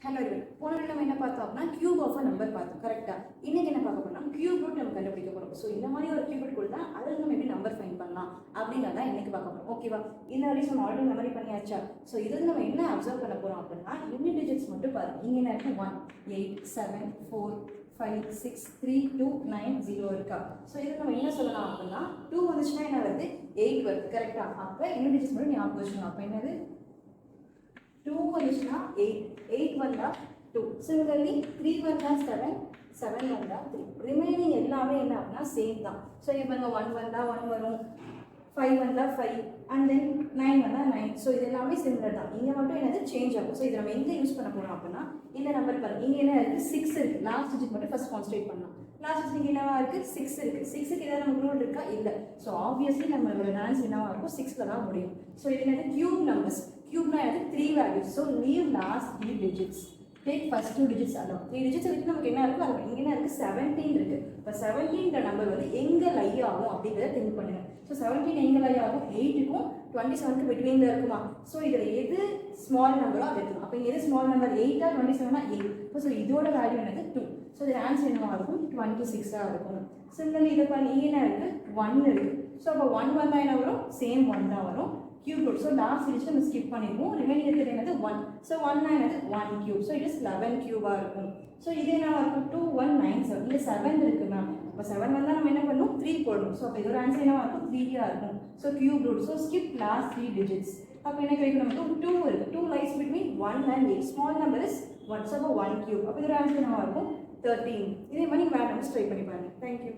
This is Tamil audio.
ஹலோ இவன் போன நம்ம என்ன பார்த்தோம் அப்படின்னா கியூப் ஆஃப் அ நம்பர் பார்த்தோம் கரெக்டாக. இன்னைக்கு என்ன பார்க்க போறோம்னா கியூப் ரூட் நம்ம கண்டுபிடிக்க போகிறோம். ஸோ இந்த மாதிரி ஒரு கியூப் ரூட் கொடுத்தா அதில் நம்ம எப்படி நம்பர் ஃபைண்ட் பண்ணலாம் அப்படிங்கிறத இன்னைக்கு பார்க்க போகிறோம். ஓகேவா? இந்த வரைக்கும் நம்ம ஆல்ரெடி மெமரி பண்ணியாச்சா? ஸோ இதில் நம்ம என்ன அப்சர்வ் பண்ண போகிறோம் அப்படின்னா யூனிட் டிஜிட்ஸ் மட்டும் பாருங்க. இங்கே என்ன இருக்கு? 1 8 7 4 5 6 3 2 9 0 இருக்கா? ஸோ இதில் நம்ம என்ன சொல்லலாம் அப்படின்னா 2 வந்துச்சுன்னா என்ன வருது? 8 வருது கரெக்டாக. அப்போ யூனிட் டிஜிட்ஸ் மட்டும் ஞாபகம் வச்சுக்கணும். அப்போ என்னது? 2 வந்துச்சுன்னா 8 8 வந்தா 2. Similarly 3 வந்தா 7 7 வந்தா 3. ரிமைனிங் எல்லாமே என்ன அப்படின்னா சேம் தான். ஸோ இப்போ 1 வந்தா 1 வரும், 5 வந்தா 5 அண்ட் தென் 9 வந்தா 9. ஸோ இது எல்லாமே சிமிலர் தான். இங்கே மட்டும் என்னது சேஞ்ச் ஆகும். ஸோ இதை நம்ம எங்கே யூஸ் பண்ண போகிறோம் அப்படின்னா இந்த நம்பர் பாருங்க. இங்கே என்ன இருக்குது? 6 இருக்குது. லாஸ்ட் டிஜிட் மட்டும் ஃபர்ஸ்ட் கான்சன்ட்ரேட் பண்ணலாம். லாஸ்ட் டிஜிட் என்னவா இருக்குது? 6 இருக்குது. 6க்கு ஏதாவது நமக்கு ரூல் இருக்கா? இல்லை. ஸோ ஆப்வியஸ்லி நம்மளோட ஆன்சர் என்னவா இருக்கும்? 6ல தான் முடியும். ஸோ இது என்னது? Cube numbers. கியூப்னா என்னது? 3 values. So leave last 3 digits. Take first 2 digits alone. 3 digits வச்சு நமக்கு என்ன இருக்குது? அது இங்கே என்ன இருக்குது? 17 இருக்குது. இப்போ 17ன்ற நம்பர் வந்து எங்கே லை ஆகும் அப்படிங்கிறத திங்க் பண்ணுங்க. ஸோ 17 எங்கே லை ஆகும்? 8க்கும் 27க்கு பிட்வீனில் இருக்குமா? ஸோ இதில் எது ஸ்மால் நம்பரோ அது எடுத்துக்கும். அப்போ எது ஸ்மால் நம்பர்? 8ஆ 27ஆ? 8. இப்போ ஸோ இதோட வேல்யூ என்னது? 2. ஸோ இது ஆன்சர் என்னவாக இருக்கும்? 26ஆக இருக்கும். சிமிலர்லி இதை பாருங்க. இங்கே என்ன இருக்குது? 1 இருக்குது. ஸோ அப்போ 1 வந்தால் என்ன வரும்? சேம் 1 தான் வரும். Cube root. So last digit நம்ம skip பண்ணிடுவோம். Remaining இருக்கிறது என்னது? 1. So 1 என்னது? 1 cube. So it is 11 cube இருக்கும். So இது என்னவா இருக்கும்? 2197. இங்க 7 இருக்கு மேம். அப்போ 7 வந்தா நம்ம என்ன பண்ணணும்? 3 போடணும். So அப்போ இதோட ஆன்சர் என்னவா இருக்கும்? 3 இருக்கும். So cube root. So skip last 3 digits. அப்போ என்ன கிடைக்கும் நமக்கு? 2 இருக்கு. 2 lies between 1 and 8. Small number is 1. So அப்போ 1 cube. அப்போ இதோட ஆன்சர் என்னவா இருக்கும்? 13. இதே மாதிரி நீங்க வேற நம்பர்ஸ் ட்ரை பண்ணி பாருங்க. Thank you.